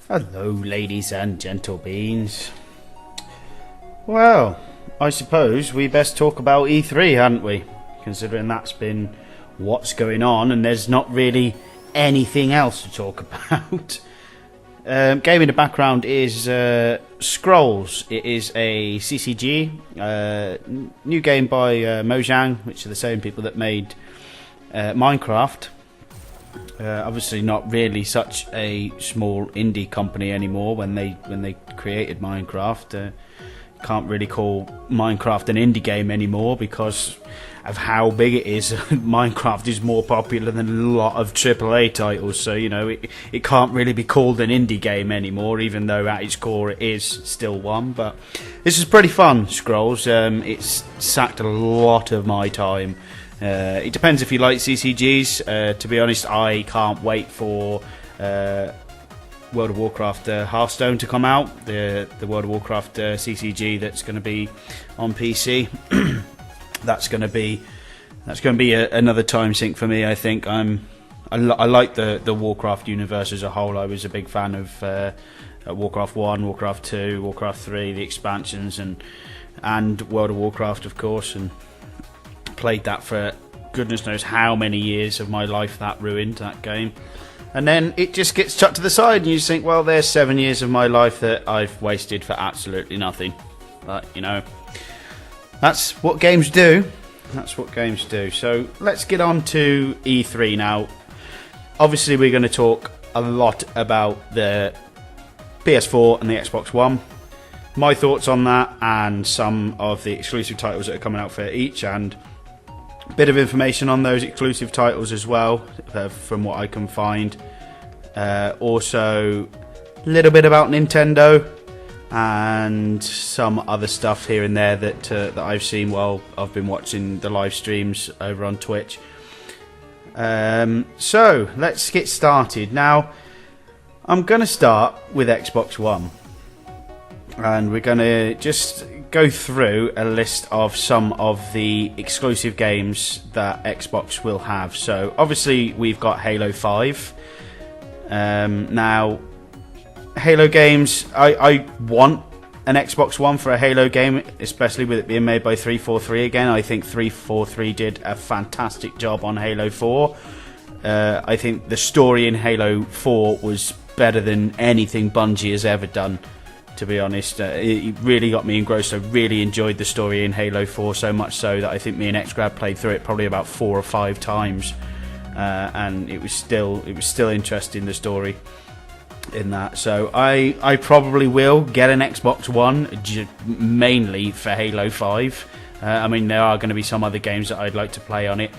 Hello, ladies and gentle beans. Well, I suppose we best talk about E3, hadn't we? Considering that's been what's going on and there's not really anything else to talk about. Game in the background is Scrolls. It is a CCG, new game by Mojang, which are the same people that made Minecraft. Obviously not really such a small indie company anymore when they created Minecraft. Can't really call Minecraft an indie game anymore because of how big it is. Minecraft is more popular than a lot of AAA titles, so you know it can't really be called an indie game anymore, even though at its core it is still one. But this is pretty fun, Scrolls. It's sacked a lot of my time. It depends if you like CCGs. To be honest, I can't wait for World of Warcraft Hearthstone to come out. The World of Warcraft CCG that's going to be on PC. That's going to be another time sink for me. I think I like the Warcraft universe as a whole. I was a big fan of Warcraft 1, Warcraft 2, Warcraft 3, the expansions, and World of Warcraft, of course, and played that for goodness knows how many years of my life. That ruined that game, and then it just gets chucked to the side and you just think, well, there's 7 years of my life that I've wasted for absolutely nothing. But you know, that's what games do. So let's get on to E3 now. Obviously we're going to talk a lot about the PS4 and the Xbox One, my thoughts on that, and some of the exclusive titles that are coming out for each, and bit of information on those exclusive titles as well, from what I can find. Also, a little bit about Nintendo and some other stuff here and there that I've seen while I've been watching the live streams over on Twitch. So let's get started. Now, I'm going to start with Xbox One, and we're going to just go through a list of some of the exclusive games that Xbox will have. So obviously we've got Halo 5. Now, Halo games, I want an Xbox One for a Halo game, especially with it being made by 343 again. I think 343 did a fantastic job on Halo 4. I think the story in Halo 4 was better than anything Bungie has ever done, to be honest. It really got me engrossed. I really enjoyed the story in Halo 4, so much so that I think me and Xgrad played through it probably about 4 or 5 times, and it was still interesting, the story in that. So I probably will get an Xbox One mainly for Halo 5. I mean, there are going to be some other games that I'd like to play on it,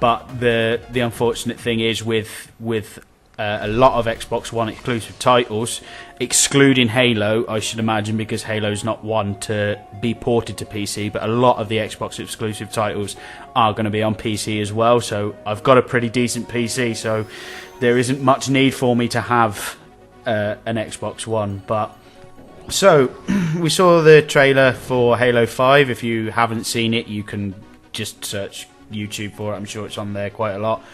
but the unfortunate thing is with a lot of Xbox One exclusive titles, excluding Halo, I should imagine, because Halo's not one to be ported to PC, but a lot of the Xbox exclusive titles are going to be on PC as well. So I've got a pretty decent PC, so there isn't much need for me to have an Xbox One. But so we saw the trailer for Halo 5. If you haven't seen it, you can just search YouTube for it. I'm sure it's on there quite a lot.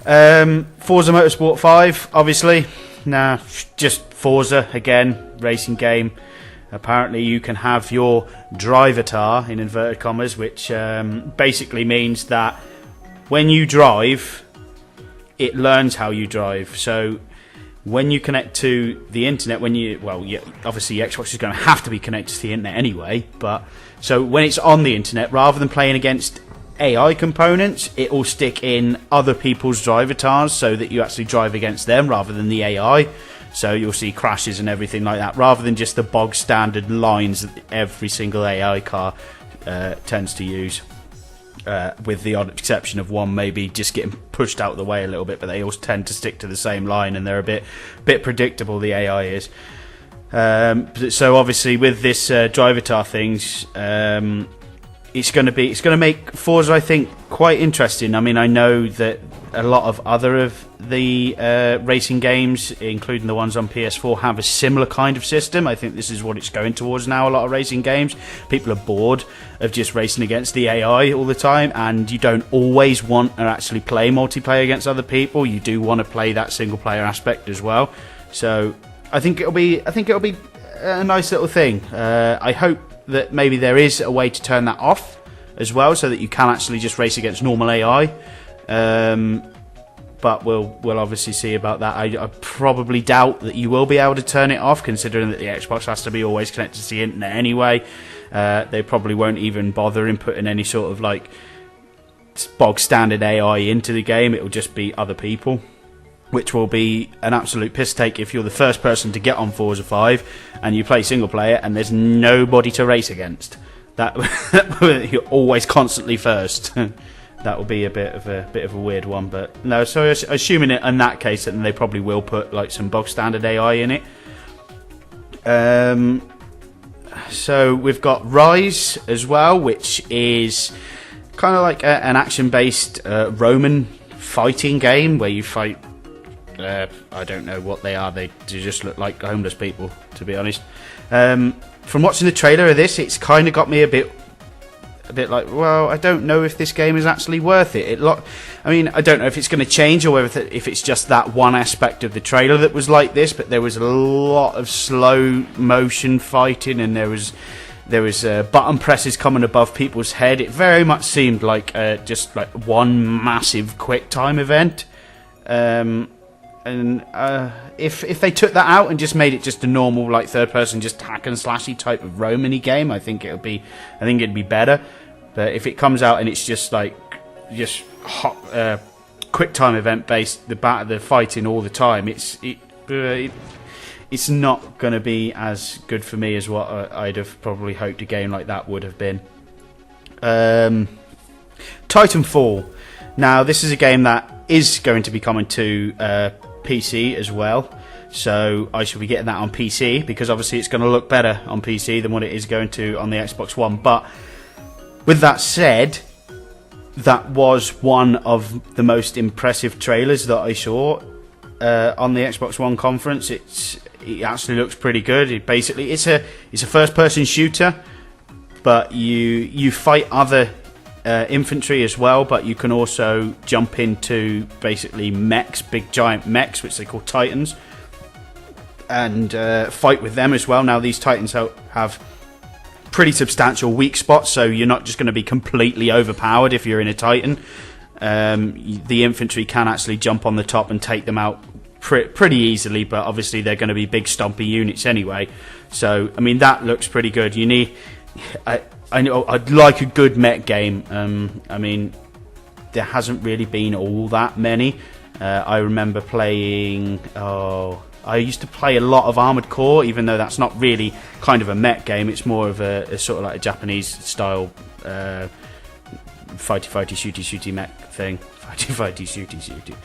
Forza Motorsport 5, obviously. Nah, just Forza again, racing game. Apparently you can have your drivatar, in inverted commas, which basically means that when you drive, it learns how you drive. So when you connect to the internet, obviously Xbox is going to have to be connected to the internet anyway, but so when it's on the internet, rather than playing against AI components, it will stick in other people's drivatars so that you actually drive against them rather than the AI. So you'll see crashes and everything like that, rather than just the bog standard lines that every single AI car tends to use, with the odd exception of one maybe just getting pushed out of the way a little bit, but they all tend to stick to the same line, and they're a bit predictable, the AI is. So obviously with this drivatar things, it's going to make Forza, I think, quite interesting. I mean, I know that a lot of other of the racing games, including the ones on PS4, have a similar kind of system. I think this is what it's going towards now. A lot of racing games, people are bored of just racing against the AI all the time, and you don't always want to actually play multiplayer against other people. You do want to play that single player aspect as well. So I think it'll be a nice little thing. I hope that maybe there is a way to turn that off as well, so that you can actually just race against normal AI. But we'll obviously see about that. I probably doubt that you will be able to turn it off, considering that the Xbox has to be always connected to the internet anyway. They probably won't even bother inputting any sort of like bog standard AI into the game. It will just be other people, which will be an absolute piss take if you're the first person to get on Forza 5 and you play single player and there's nobody to race against. That you're always constantly first. That will be a bit of a weird one, but no. So assuming it in that case, then they probably will put like some bog standard AI in it. So we've got Rise as well, which is kind of like an action-based Roman fighting game where you fight. I don't know what they are. They just look like homeless people, to be honest. From watching the trailer of this, it's kind of got me a bit like, well, I don't know if this game is actually worth it. I mean, I don't know if it's going to change or if it's just that one aspect of the trailer that was like this, but there was a lot of slow motion fighting, and there was button presses coming above people's head. It very much seemed like just like one massive quick time event. And if they took that out and just made it just a normal like third person, just hack and slashy type of Romany game, I think it'd be better. But if it comes out and it's just like hot quick time event based, the fighting all the time, it's not going to be as good for me as what I'd have probably hoped a game like that would have been. Titanfall. Now this is a game that is going to be coming to PC as well, so I shall be getting that on PC, because obviously it's going to look better on PC than what it is going to on the Xbox One. But with that said, that was one of the most impressive trailers that I saw on the Xbox One conference. It actually looks pretty good. It's a first person shooter, but you fight other infantry as well, but you can also jump into basically mechs, big giant mechs, which they call Titans, and fight with them as well. Now these Titans have pretty substantial weak spots, so you're not just going to be completely overpowered if you're in a Titan. The infantry can actually jump on the top and take them out pretty easily, but obviously they're going to be big stompy units anyway. So I mean, that looks pretty good. I know I'd like a good mech game. I mean, there hasn't really been all that many. I remember playing. I used to play a lot of Armored Core, even though that's not really kind of a mech game. It's more of a sort of like a Japanese style fighty shooty mech thing. Fighty shooty.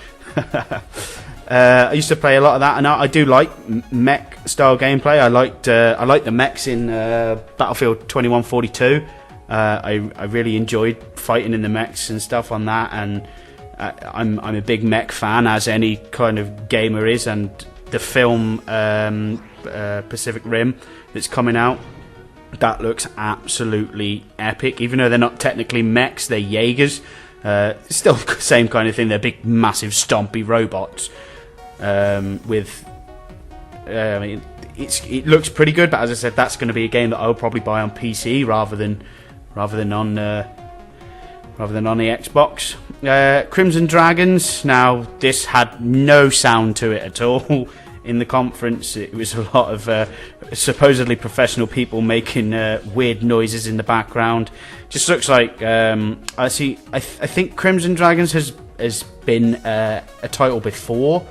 I used to play a lot of that, and I do like mech style gameplay. I liked the mechs in Battlefield 2142. I really enjoyed fighting in the mechs and stuff on that, and I'm a big mech fan, as any kind of gamer is. And the film Pacific Rim that's coming out, that looks absolutely epic. Even though they're not technically mechs, they're Jaegers. Still the same kind of thing. They're big, massive, stompy robots. I mean, it looks pretty good, but as I said, that's going to be a game that I'll probably buy on PC rather than on the Xbox. Crimson Dragons. Now this had no sound to it at all in the conference. It was a lot of supposedly professional people making weird noises in the background. Just looks like I think Crimson Dragons has been a title before.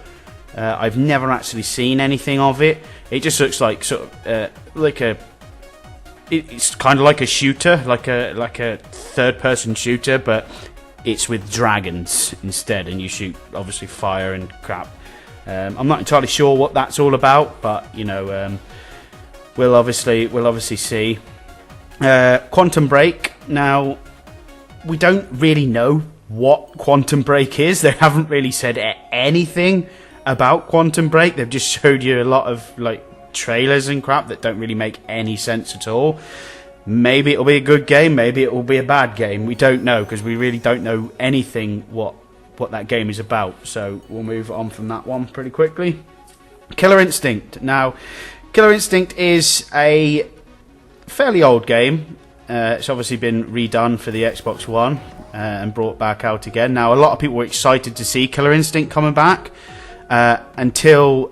I've never actually seen anything of it. It just looks like sort of it's kind of like a shooter, like a third-person shooter, but it's with dragons instead, and you shoot obviously fire and crap. I'm not entirely sure what that's all about, but you know, we'll obviously see. Quantum Break. Now, we don't really know what Quantum Break is. They haven't really said anything about Quantum Break. They've just showed you a lot of like trailers and crap that don't really make any sense at all. Maybe it'll be a good game, maybe it will be a bad game. We don't know, because we really don't know anything what that game is about. So we'll move on from that one pretty quickly. Killer Instinct. Now, Killer Instinct is a fairly old game. It's obviously been redone for the Xbox One and brought back out again. Now, a lot of people were excited to see Killer Instinct coming back until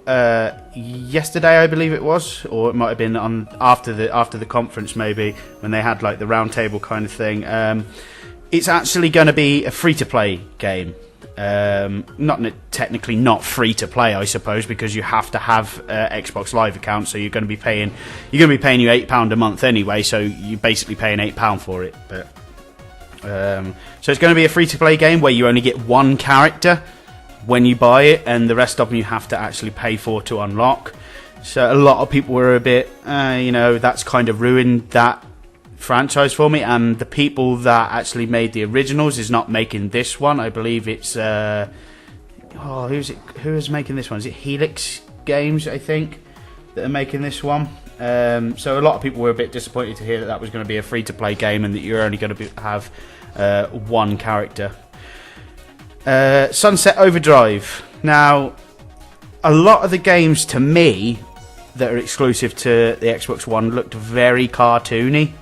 yesterday, I believe it was, or it might have been on after the conference, maybe, when they had like the roundtable kind of thing. It's actually going to be a free-to-play game. Technically not free to play, I suppose, because you have to have Xbox Live account, so you're going to be paying you £8 a month anyway, so you're basically paying £8 for it. But so it's going to be a free to play game where you only get one character when you buy it, and the rest of them you have to actually pay for to unlock. So a lot of people were a bit that's kind of ruined that franchise for me, and the people that actually made the originals is not making this one. I believe it's who is making this one? Is it Helix Games, I think, that are making this one? So a lot of people were a bit disappointed to hear that was going to be a free to play game and that you're only going to have one character. Sunset Overdrive. Now, a lot of the games to me that are exclusive to the Xbox One looked very cartoony.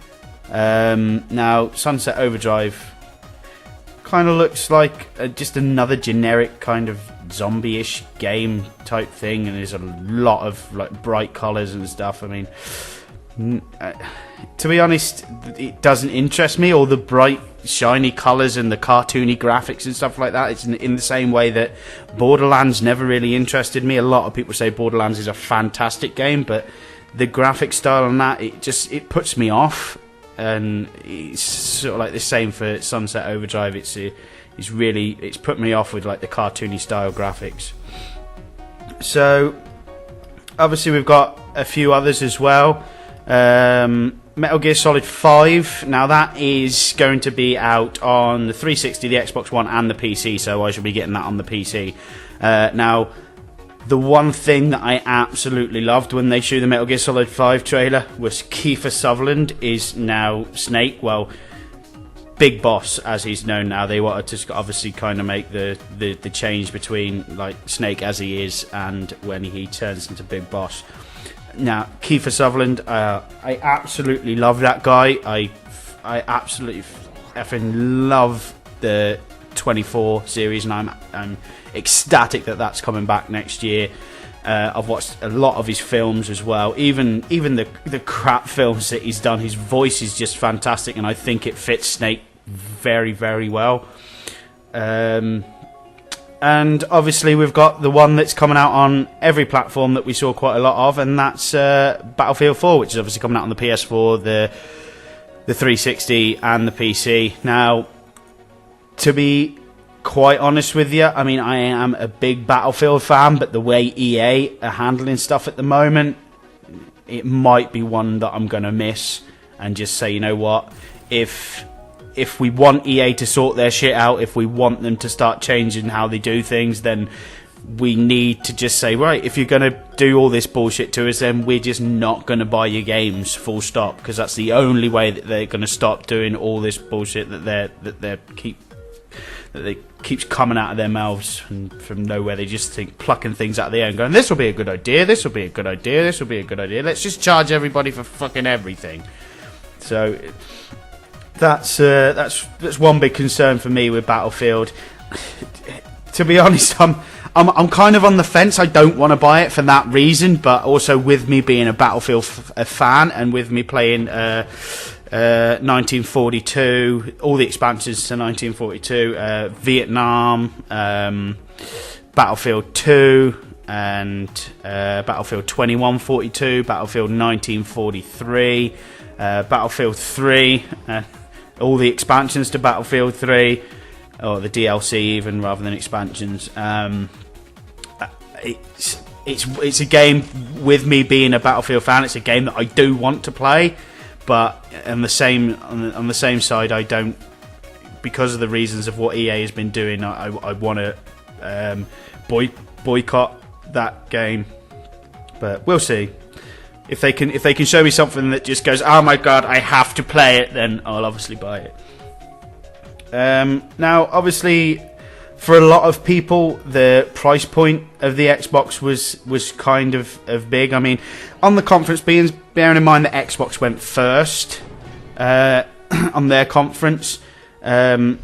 Now, Sunset Overdrive kind of looks like just another generic kind of zombie-ish game type thing, and there's a lot of like bright colours and stuff. I mean, to be honest, it doesn't interest me, all the bright shiny colours and the cartoony graphics and stuff like that. It's in the same way that Borderlands never really interested me. A lot of people say Borderlands is a fantastic game, but the graphic style on that, it puts me off. And it's sort of like the same for Sunset Overdrive. It's put me off with like the cartoony style graphics. So obviously we've got a few others as well. Metal Gear Solid 5. Now that is going to be out on the 360, the Xbox One, and the PC. So I should be getting that on the PC. Now, the one thing that I absolutely loved when they showed the Metal Gear Solid 5 trailer was Kiefer Sutherland is now Snake. Well, Big Boss, as he's known now. They wanted to obviously kind of make the change between like Snake as he is and when he turns into Big Boss. Now, Kiefer Sutherland, I absolutely love that guy. I absolutely effing love the 24 series, and I'm ecstatic that that's coming back next year. I've watched a lot of his films as well, even the crap films that he's done. His voice is just fantastic, and I think it fits Snake very, very well. And obviously we've got the one that's coming out on every platform that we saw quite a lot of, and that's Battlefield 4, which is obviously coming out on the PS4, the 360 and the PC. Now, to be quite honest with you, I mean, I am a big Battlefield fan, but the way EA are handling stuff at the moment, it might be one that I'm going to miss and just say, you know what, if we want EA to sort their shit out, if we want them to start changing how they do things, then we need to just say, right, if you're going to do all this bullshit to us, then we're just not going to buy your games, full stop, because that's the only way that they're going to stop doing all this bullshit that keeps coming out of their mouths and from nowhere. They just think plucking things out of the air and going, this will be a good idea, this will be a good idea, this will be a good idea, let's just charge everybody for fucking everything. So that's one big concern for me with Battlefield. To be honest, I'm kind of on the fence. I don't want to buy it for that reason, but also with me being a Battlefield fan and with me playing 1942, all the expansions to 1942, Vietnam, Battlefield 2, and Battlefield 2142, Battlefield 1943, Battlefield 3, all the expansions to Battlefield 3, or the DLC even rather than expansions. It's a game, with me being a Battlefield fan, it's a game that I do want to play, But on the same side, I don't, because of the reasons of what EA has been doing, I want to boycott that game. But we'll see. If they can show me something that just goes, oh my god, I have to play it, then I'll obviously buy it. Now, obviously, for a lot of people, the price point of the Xbox was kind of big. I mean, on the conference, bearing in mind that Xbox went first on their conference, they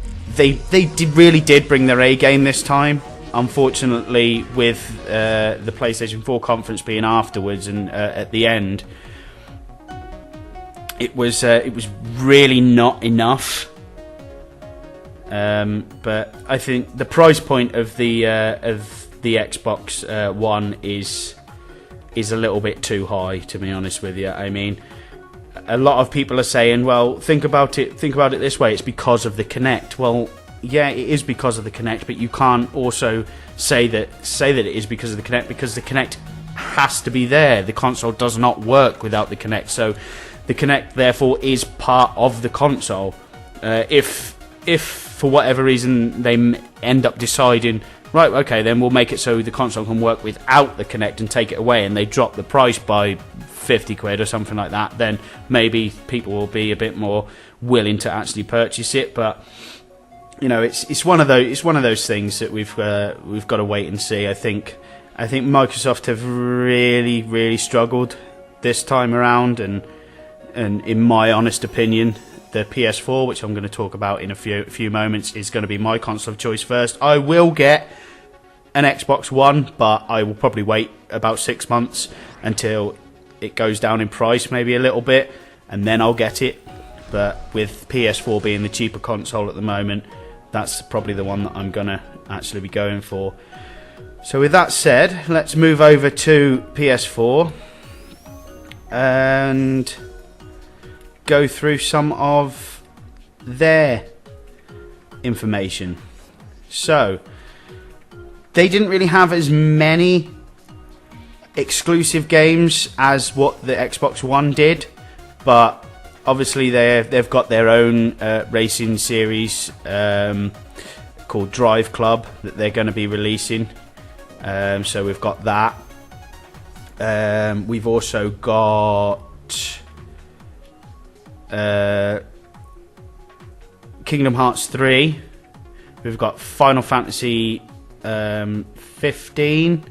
really did bring their A game this time. Unfortunately, with the PlayStation 4 conference being afterwards and at the end, it was really not enough. But I think the price point of the Xbox One is a little bit too high, to be honest with you. I mean, a lot of people are saying, well, think about it this way, it's because of the Kinect. Well, yeah, it is because of the Kinect, but you can't also say that it is because of the Kinect, because the Kinect has to be there. The console does not work without the Kinect, so the Kinect therefore is part of the console. If for whatever reason they end up deciding, right, okay, then we'll make it so the console can work without the Kinect and take it away, and they drop the price by 50 quid or something like that, then maybe people will be a bit more willing to actually purchase it. But you know, it's one of those things that we've got to wait and see. I think Microsoft have really struggled this time around, and in my honest opinion, the PS4, which I'm going to talk about in a few moments, is going to be my console of choice first. I will get an Xbox One, but I will probably wait about 6 months until it goes down in price, maybe a little bit, and then I'll get it. But with PS4 being the cheaper console at the moment, that's probably the one that I'm going to actually be going for. So with that said, let's move over to PS4 and go through some of their information. So they didn't really have as many exclusive games as what the Xbox One did, but obviously they've got their own racing series called Drive Club that they're going to be releasing. So we've got that. We've also got Kingdom Hearts 3. We've got Final Fantasy 15.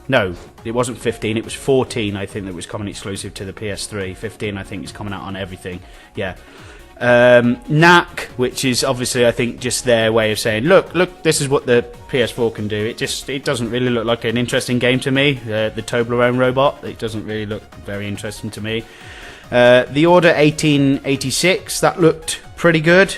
No, it wasn't 15, it was 14, I think, that was coming exclusive to the PS3. 15, I think, is coming out on everything. Yeah. Knack, which is obviously, I think, just their way of saying, look, this is what the PS4 can do. It doesn't really look like an interesting game to me. The Toblerone robot, it doesn't really look very interesting to me. The Order 1886, that looked pretty good.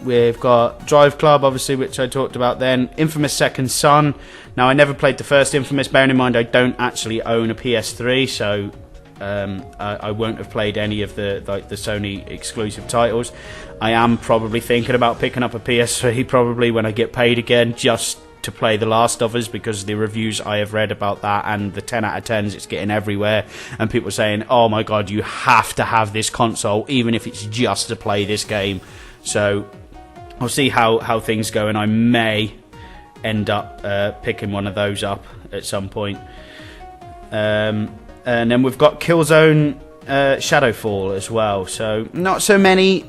We've got Drive Club, obviously, which I talked about then. Infamous Second Son. Now, I never played the first Infamous, bearing in mind I don't actually own a PS3, so I won't have played any of the Sony exclusive titles. I am probably thinking about picking up a PS3 probably when I get paid again, just to play The Last of Us, because the reviews I have read about that and the 10 out of 10s it's getting everywhere, and people saying, oh my god, you have to have this console even if it's just to play this game. So I'll see how things go, and I may end up picking one of those up at some point. And then we've got Killzone Shadowfall as well. So not so many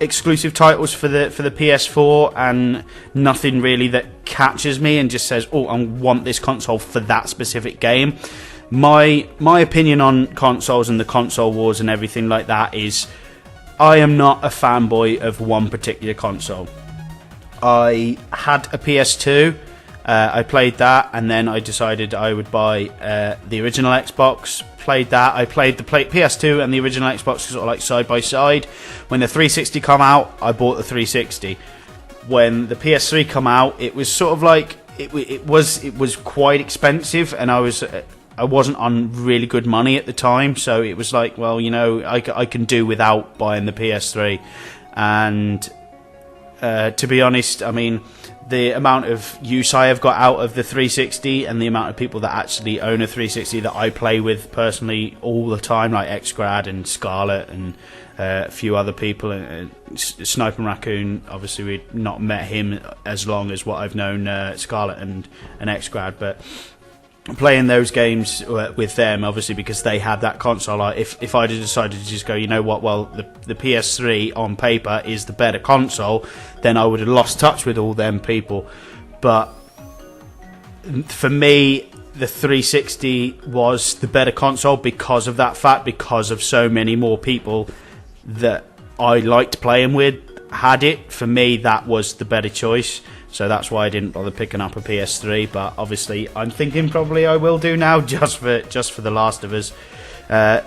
exclusive titles for the PS4, and nothing really that catches me and just says, oh, I want this console for that specific game. My opinion on consoles and the console wars and everything like that is, I am not a fanboy of one particular console. I had a PS2, I played that, and then I decided I would buy the original Xbox. Played that. I played the PS2 and the original Xbox sort of like side by side. When the 360 come out, I bought the 360. When the PS3 come out, it was sort of like it was quite expensive, and I wasn't on really good money at the time, so it was like, well, you know, I can do without buying the PS3. And to be honest, I mean, the amount of use I have got out of the 360 and the amount of people that actually own a 360 that I play with personally all the time, like Xgrad and Scarlet and a few other people, Sniper and Raccoon. Obviously, we've not met him as long as what I've known Scarlet and Xgrad, but playing those games with them, obviously, because they had that console. If I'd have decided to just go, you know what, well, the PS3 on paper is the better console, then I would have lost touch with all them people. But for me, the 360 was the better console because of that fact, because of so many more people that I liked playing with had it. For me, that was the better choice. So that's why I didn't bother picking up a PS3, but obviously I'm thinking probably I will do now, just for The Last of Us.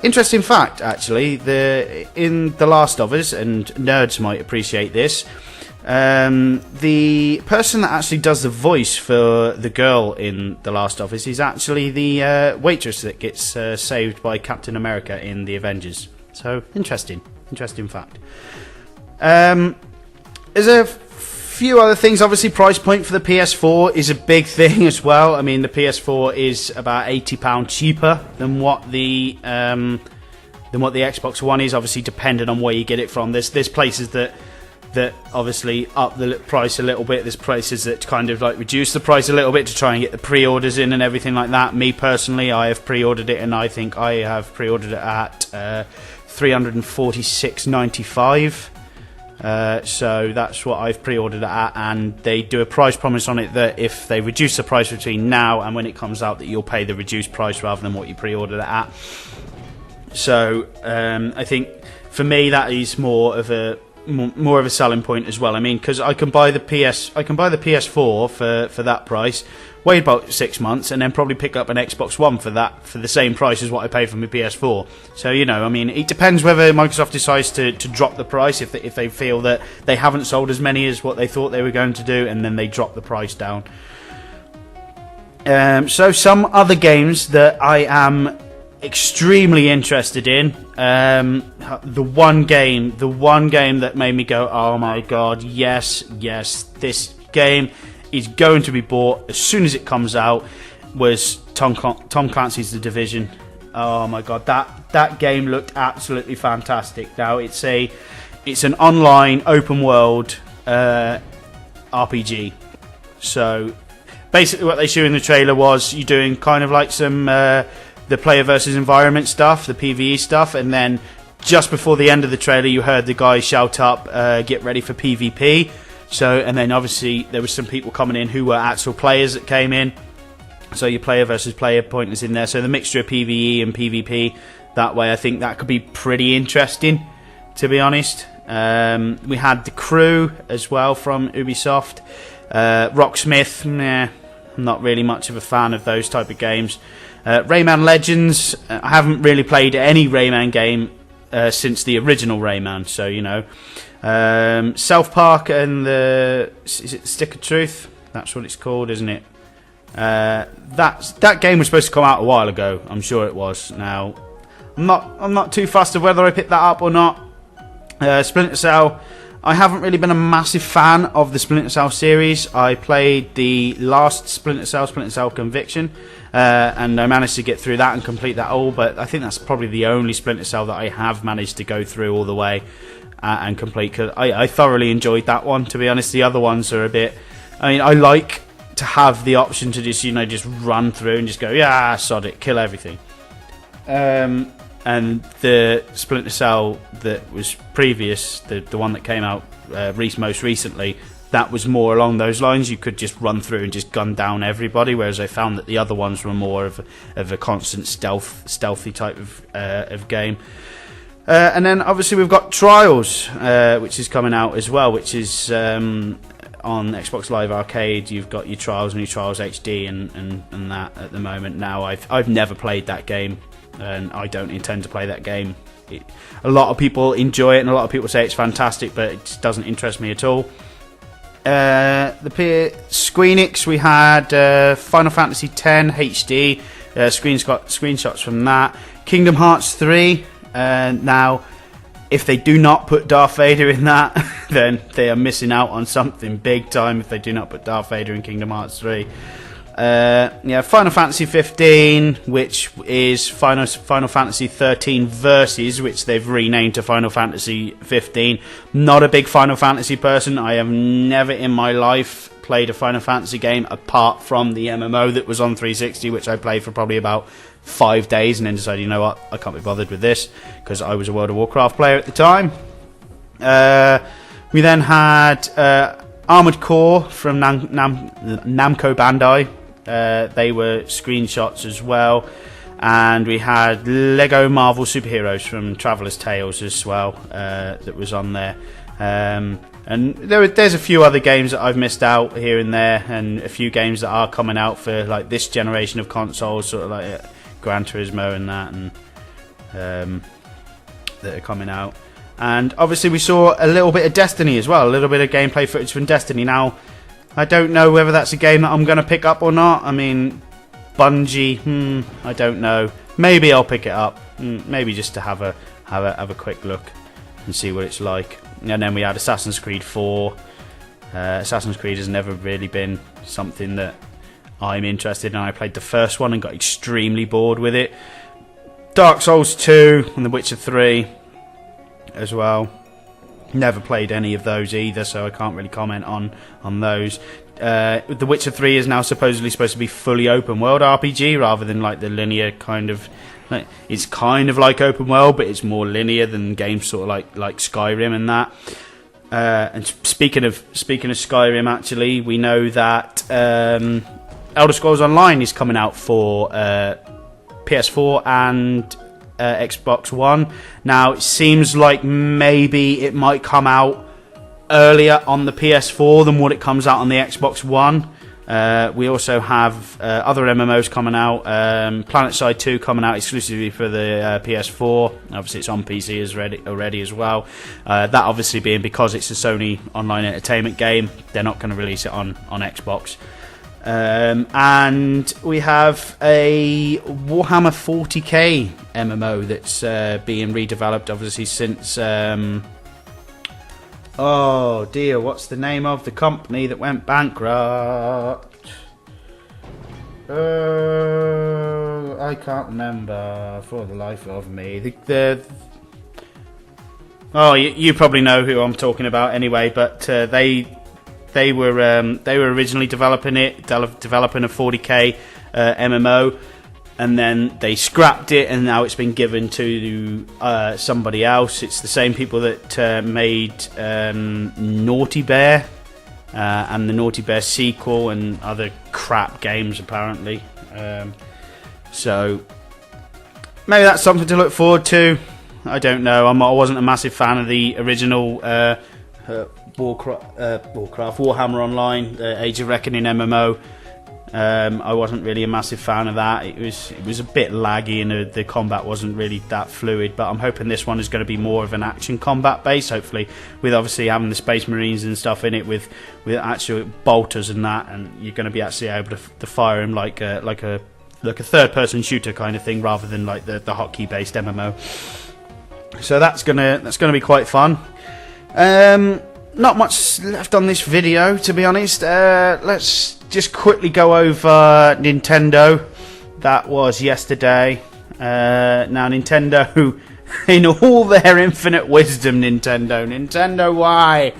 Interesting fact, actually, in The Last of Us, and nerds might appreciate this, the person that actually does the voice for the girl in The Last of Us is actually the waitress that gets saved by Captain America in the Avengers. So interesting fact. There's a few other things. Obviously, price point for the PS4 is a big thing as well. I mean, the PS4 is about £80 cheaper than what the Xbox One is. Obviously, depending on where you get it from. There's places that obviously up the price a little bit. There's places that kind of like reduce the price a little bit to try and get the pre-orders in and everything like that. Me personally, I have pre-ordered it, and I think I have pre-ordered it at $346.95. So that's what I've pre-ordered it at, and they do a price promise on it that if they reduce the price between now and when it comes out, that you'll pay the reduced price rather than what you pre-ordered it at. So I think for me that is more of a selling point as well. I mean, because I can buy the PS4 for that price, wait about 6 months, and then probably pick up an Xbox One for the same price as what I pay for my PS4. So, you know, I mean, it depends whether Microsoft decides to drop the price if they feel that they haven't sold as many as what they thought they were going to do, and then they drop the price down. So some other games that I am extremely interested in. The one game that made me go, oh my god, yes, this game is going to be bought as soon as it comes out, was Tom Clancy's The Division. Oh my god, that game looked absolutely fantastic. Now it's an online open world RPG. So basically what they showed in the trailer was you doing kind of like some the player versus environment stuff, the PvE stuff, and then just before the end of the trailer you heard the guy shout up, get ready for PvP. So, and then obviously there were some people coming in who were actual players that came in. So your player versus player point is in there. So the mixture of PvE and PvP, that way I think that could be pretty interesting, to be honest. We had The Crew as well from Ubisoft. Rocksmith, I'm not really much of a fan of those type of games. Rayman Legends, I haven't really played any Rayman game since the original Rayman, so you know. South Park and is it Stick of Truth? That's what it's called, isn't it? That game was supposed to come out a while ago. I'm sure it was. Now, I'm not too fussed of whether I pick that up or not. Splinter Cell, I haven't really been a massive fan of the Splinter Cell series. I played the last Splinter Cell Conviction, and I managed to get through that and complete that all, but I think that's probably the only Splinter Cell that I have managed to go through all the way and complete, because I thoroughly enjoyed that one, to be honest. The other ones are a bit, I mean, I like to have the option to just, you know, just run through and just go, yeah, sod it, kill everything. And the Splinter Cell that was previous, the one that came out most recently, that was more along those lines. You could just run through and just gun down everybody, whereas I found that the other ones were more of a constant stealthy type of game. And then obviously we've got Trials, which is coming out as well, which is on Xbox Live Arcade. You've got your Trials and your Trials HD and that at the moment. Now I've never played that game, and I don't intend to play that game. A lot of people enjoy it, and a lot of people say it's fantastic, but it just doesn't interest me at all. The Squeenix, we had Final Fantasy X HD, screenshots from that. Kingdom Hearts 3. Now, If they do not put Darth Vader in that, then they are missing out on something big time if they do not put Darth Vader in Kingdom Hearts 3. Yeah, Final Fantasy 15, which is Final Fantasy 13 Versus, which they've renamed to Final Fantasy 15. Not a big Final Fantasy person. I have never in my life played a Final Fantasy game apart from the MMO that was on 360, which I played for probably about 5 days and then decided, you know what, I can't be bothered with this because I was a World of Warcraft player at the time. We then had Armored Core from Namco Bandai. They were screenshots as well. And we had Lego Marvel Superheroes from Traveller's Tales as well, that was on there. And there's a few other games that I've missed out here and there, and a few games that are coming out for like this generation of consoles, sort of like Gran Turismo and that, and that are coming out. And obviously we saw a little bit of Destiny as well, a little bit of gameplay footage from Destiny. Now, I don't know whether that's a game that I'm going to pick up or not. I mean, Bungie, I don't know. Maybe I'll pick it up, maybe just to have a quick look and see what it's like. And then we had Assassin's Creed 4. Assassin's Creed has never really been something that I'm interested in. I played the first one and got extremely bored with it. Dark Souls 2 and The Witcher 3 as well. Never played any of those either, so I can't really comment on those. The Witcher 3 is now supposedly supposed to be fully open world RPG rather than like the linear kind of... It's kind of like open world, but it's more linear than games sort of like Skyrim and that. And speaking of Skyrim, actually, we know that Elder Scrolls Online is coming out for PS4 and Xbox One. Now, it seems like maybe it might come out earlier on the PS4 than what it comes out on the Xbox One. We also have other MMOs coming out. PlanetSide 2 coming out exclusively for the PS4. Obviously, it's on PC already as well. That obviously being because it's a Sony online entertainment game, they're not going to release it on Xbox. And we have a Warhammer 40k MMO that's being redeveloped, obviously, since... oh dear, what's the name of the company that went bankrupt? I can't remember for the life of me. Oh, you probably know who I'm talking about anyway, but they were originally developing a 40k MMO, and then they scrapped it, and now it's been given to somebody else. It's the same people that made Naughty Bear and the Naughty Bear sequel and other crap games, apparently. So maybe that's something to look forward to. I don't know. I wasn't a massive fan of the original Warhammer Online, Age of Reckoning MMO. I wasn't really a massive fan of that. It was a bit laggy and the combat wasn't really that fluid, but I'm hoping this one is going to be more of an action combat base, hopefully, with obviously having the Space Marines and stuff in it with actual bolters and that, and you're going to be actually able to fire him like a third person shooter kind of thing rather than like the hotkey based MMO. So that's gonna be quite fun. Not much left on this video, to be honest. Let's just quickly go over Nintendo. That was yesterday. Now, Nintendo, in all their infinite wisdom, Nintendo, why?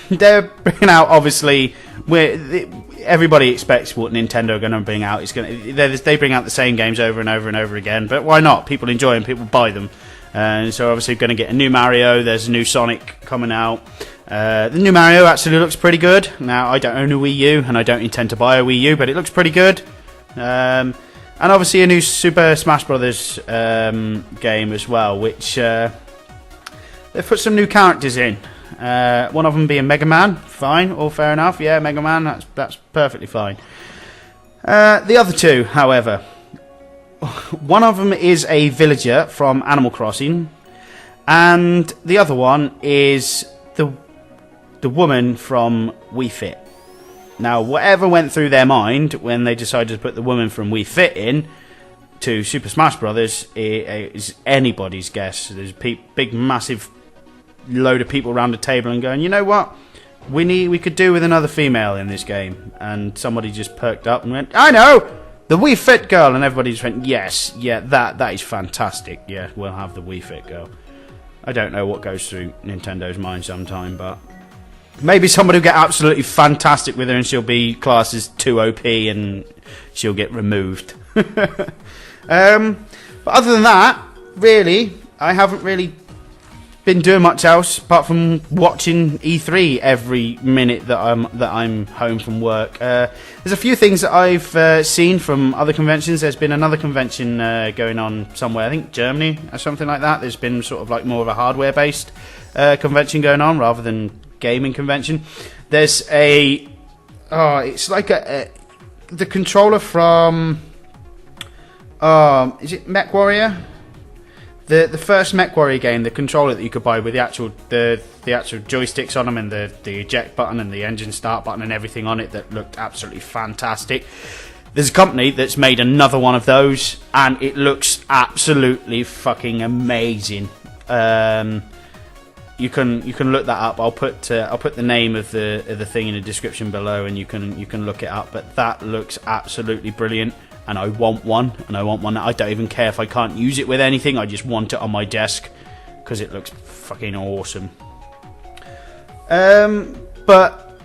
They're bringing out, obviously, everybody expects what Nintendo are going to bring out. They bring out the same games over and over and over again, but why not? People enjoy them, people buy them. And so obviously we're going to get a new Mario. There's a new Sonic coming out. The new Mario actually looks pretty good. Now, I don't own a Wii U, and I don't intend to buy a Wii U, but it looks pretty good. And obviously a new Super Smash Bros. Game as well, which they've put some new characters in. One of them being Mega Man. Fine, all fair enough. Yeah, Mega Man, that's perfectly fine. The other two, however... One of them is a villager from Animal Crossing, and the other one is the woman from Wii Fit. Now, whatever went through their mind when they decided to put the woman from Wii Fit in, to Super Smash Brothers is anybody's guess. There's a big, massive load of people around the table and going, you know what? We could do with another female in this game. And somebody just perked up and went, I know! The Wii Fit girl! And everybody just went, yes, yeah, that is fantastic. Yeah, we'll have the Wii Fit girl. I don't know what goes through Nintendo's mind sometime, but maybe somebody will get absolutely fantastic with her and she'll be classed as too OP and she'll get removed. But other than that, really, I haven't really been doing much else apart from watching E3 every minute that I'm home from work. There's a few things that I've seen from other conventions. There's been another convention going on somewhere, I think Germany or something like that. There's been sort of like more of a hardware-based convention going on rather than gaming convention. There's it's like the controller from is it MechWarrior? The first MechWarrior game, the controller that you could buy with the actual joysticks on them and the eject button and the engine start button and everything on it that looked absolutely fantastic. There's a company that's made another one of those and it looks absolutely fucking amazing. You can look that up. I'll put the name of the thing in the description below and you can look it up. But that looks absolutely brilliant. And I want one, I don't even care if I can't use it with anything, I just want it on my desk, because it looks fucking awesome. But,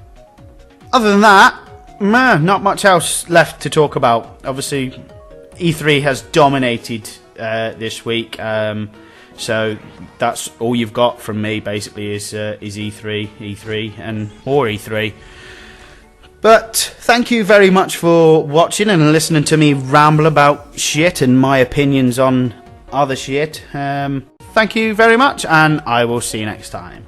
other than that, not much else left to talk about. Obviously, E3 has dominated this week, so that's all you've got from me, basically, is E3, and more E3. But thank you very much for watching and listening to me ramble about shit and my opinions on other shit. Thank you very much, and I will see you next time.